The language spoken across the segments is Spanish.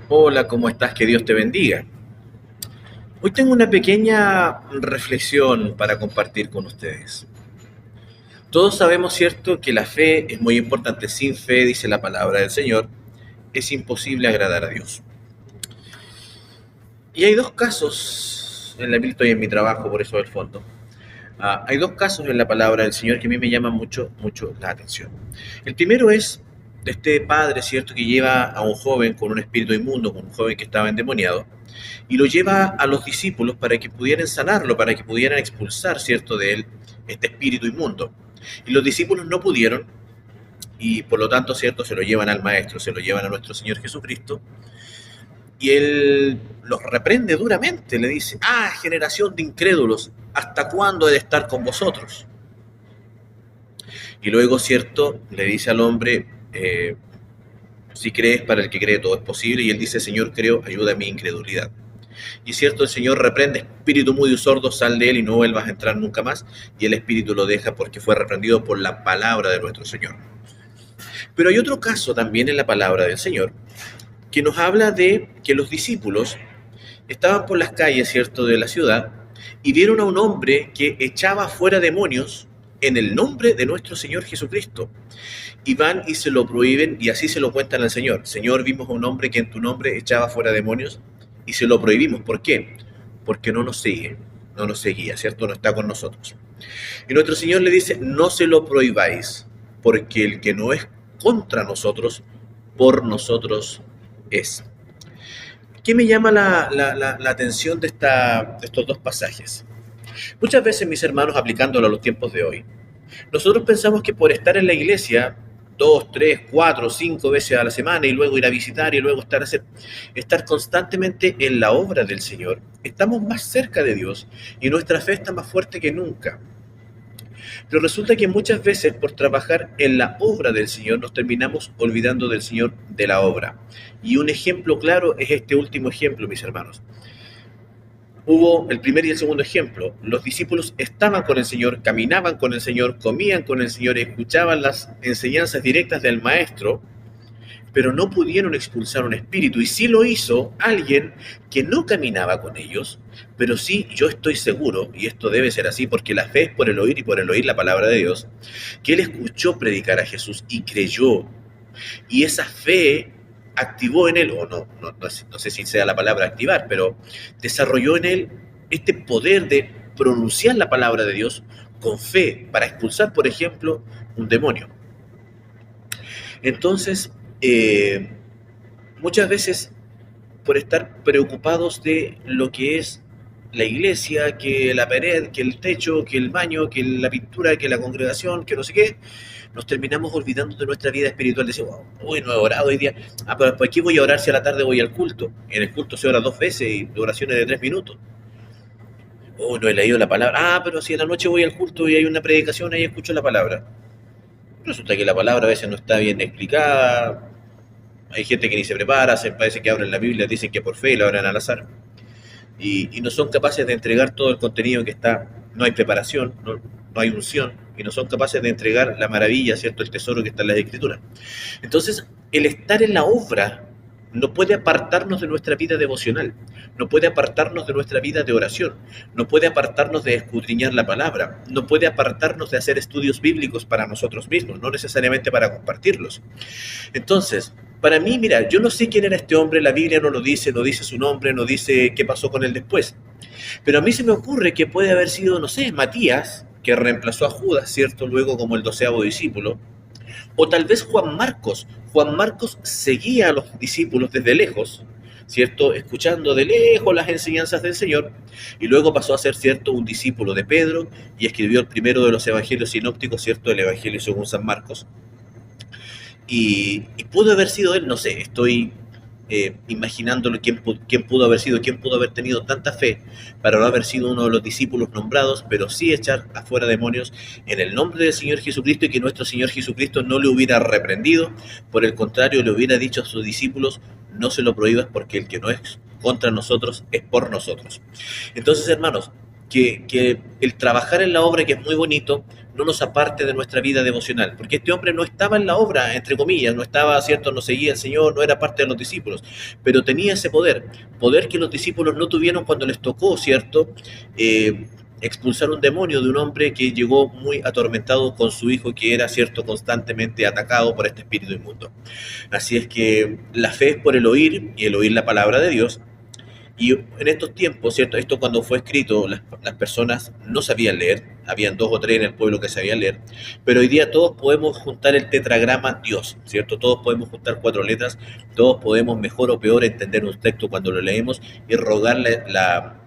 Hola, ¿cómo estás? Que Dios te bendiga. Hoy tengo una pequeña reflexión para compartir con ustedes. Todos sabemos, ¿cierto?, que la fe es muy importante. Sin fe, dice la palabra del Señor, es imposible agradar a Dios. Y hay dos casos, en la Biblia estoy en mi trabajo, por eso del fondo. Hay dos casos en la palabra del Señor que a mí me llaman mucho, mucho la atención. El primero es de este padre, ¿cierto?, que lleva a un joven con un espíritu inmundo, con un joven que estaba endemoniado, y lo lleva a los discípulos para que pudieran sanarlo, para que pudieran expulsar, ¿cierto?, de él este espíritu inmundo. Y los discípulos no pudieron, y por lo tanto, ¿cierto?, se lo llevan al Maestro, se lo llevan a nuestro Señor Jesucristo, y él los reprende duramente, le dice: ah, generación de incrédulos, ¿hasta cuándo he de estar con vosotros? Y luego, ¿cierto?, le dice al hombre, si crees, para el que cree todo es posible, y él dice: Señor, creo, ayuda a mi incredulidad. Y cierto, el Señor reprende: espíritu mudo y sordo, sal de él y no vuelvas a entrar nunca más. Y el espíritu lo deja porque fue reprendido por la palabra de nuestro Señor. Pero hay otro caso también en la palabra del Señor que nos habla de que los discípulos estaban por las calles, cierto, de la ciudad, y vieron a un hombre que echaba fuera demonios en el nombre de nuestro Señor Jesucristo. Y van y se lo prohíben, y así se lo cuentan al Señor: Señor, vimos a un hombre que en tu nombre echaba fuera demonios y se lo prohibimos. ¿Por qué? Porque no nos sigue, no nos seguía, ¿cierto? No está con nosotros. Y nuestro Señor le dice: no se lo prohibáis, porque el que no es contra nosotros, por nosotros es. ¿Qué me llama la atención de estos dos pasajes? Muchas veces, mis hermanos, aplicándolo a los tiempos de hoy, nosotros pensamos que por estar en la iglesia dos, tres, cuatro, cinco veces a la semana y luego ir a visitar y luego estar constantemente en la obra del Señor, estamos más cerca de Dios y nuestra fe está más fuerte que nunca. Pero resulta que muchas veces por trabajar en la obra del Señor nos terminamos olvidando del Señor de la obra. Y un ejemplo claro es este último ejemplo, mis hermanos. Hubo el primer y el segundo ejemplo. Los discípulos estaban con el Señor, caminaban con el Señor, comían con el Señor, escuchaban las enseñanzas directas del Maestro, pero no pudieron expulsar un espíritu. Y sí lo hizo alguien que no caminaba con ellos, pero sí, yo estoy seguro, y esto debe ser así porque la fe es por el oír y por el oír la palabra de Dios, que él escuchó predicar a Jesús y creyó. Y esa fe activó en él, o no sé si sea la palabra activar, pero desarrolló en él este poder de pronunciar la palabra de Dios con fe para expulsar, por ejemplo, un demonio. Entonces, muchas veces, por estar preocupados de lo que es la iglesia, que la pared, que el techo, que el baño, que la pintura, que la congregación, que no sé qué, nos terminamos olvidando de nuestra vida espiritual. Decimos: uy, no he orado hoy día. Ah, pero ¿por qué voy a orar si a la tarde voy al culto? En el culto se ora dos veces y oraciones de 3 minutos. Uy, no he leído la palabra. Ah, pero si en la noche voy al culto y hay una predicación, ahí escucho la palabra. Resulta que la palabra a veces no está bien explicada. Hay gente que ni se prepara, se parece que abren la Biblia, dicen que por fe y la abren al azar. Y no son capaces de entregar todo el contenido que está. No hay preparación, no hay unción, y no son capaces de entregar la maravilla, ¿cierto?, el tesoro que está en las Escrituras. Entonces, el estar en la obra no puede apartarnos de nuestra vida devocional, no puede apartarnos de nuestra vida de oración, no puede apartarnos de escudriñar la palabra, no puede apartarnos de hacer estudios bíblicos para nosotros mismos, no necesariamente para compartirlos. Entonces, para mí, mira, yo no sé quién era este hombre, la Biblia no lo dice, no dice su nombre, no dice qué pasó con él después. Pero a mí se me ocurre que puede haber sido, no sé, Matías, que reemplazó a Judas, ¿cierto?, luego como el 12º discípulo, o tal vez Juan Marcos. Juan Marcos seguía a los discípulos desde lejos, ¿cierto?, escuchando de lejos las enseñanzas del Señor, y luego pasó a ser, ¿cierto?, un discípulo de Pedro, y escribió el primero de los evangelios sinópticos, ¿cierto?, el Evangelio según San Marcos. Y pudo haber sido él, no sé, estoy imaginándolo quién pudo haber sido, quién pudo haber tenido tanta fe para no haber sido uno de los discípulos nombrados, pero sí echar afuera demonios en el nombre del Señor Jesucristo, y que nuestro Señor Jesucristo no le hubiera reprendido, por el contrario, le hubiera dicho a sus discípulos: no se lo prohíbas, porque el que no es contra nosotros es por nosotros. Entonces, hermanos, que el trabajar en la obra, que es muy bonito, no nos aparte de nuestra vida devocional, porque este hombre no estaba en la obra, entre comillas, no estaba, ¿cierto?, no seguía al Señor, no era parte de los discípulos, pero tenía ese poder que los discípulos no tuvieron cuando les tocó, ¿cierto?, expulsar un demonio de un hombre que llegó muy atormentado con su hijo, que era, cierto, constantemente atacado por este espíritu inmundo. Así es que la fe es por el oír, y el oír la palabra de Dios. Y en estos tiempos, ¿cierto? Esto cuando fue escrito, las personas no sabían leer, habían 2 o 3 en el pueblo que sabían leer, pero hoy día todos podemos juntar el tetragrama Dios, ¿cierto? Todos podemos juntar 4 letras, todos podemos mejor o peor entender un texto cuando lo leemos y rogarle la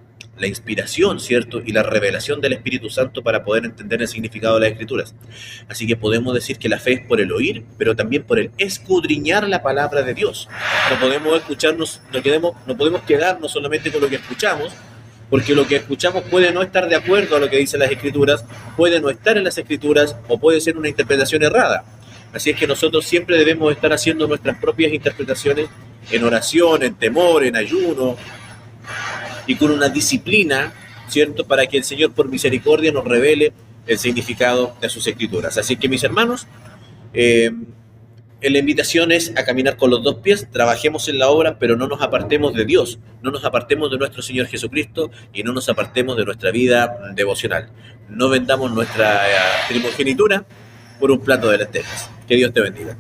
inspiración, ¿cierto? Y la revelación del Espíritu Santo para poder entender el significado de las Escrituras. Así que podemos decir que la fe es por el oír, pero también por el escudriñar la palabra de Dios. No podemos escucharnos, no podemos quedarnos solamente con lo que escuchamos, porque lo que escuchamos puede no estar de acuerdo a lo que dicen las Escrituras, puede no estar en las Escrituras o puede ser una interpretación errada. Así es que nosotros siempre debemos estar haciendo nuestras propias interpretaciones en oración, en temor, en ayuno, y con una disciplina, ¿cierto?, para que el Señor por misericordia nos revele el significado de sus Escrituras. Así que, mis hermanos, la invitación es a caminar con los 2 pies, trabajemos en la obra, pero no nos apartemos de Dios, no nos apartemos de nuestro Señor Jesucristo y no nos apartemos de nuestra vida devocional. No vendamos nuestra primogenitura por un plato de lentejas. Que Dios te bendiga.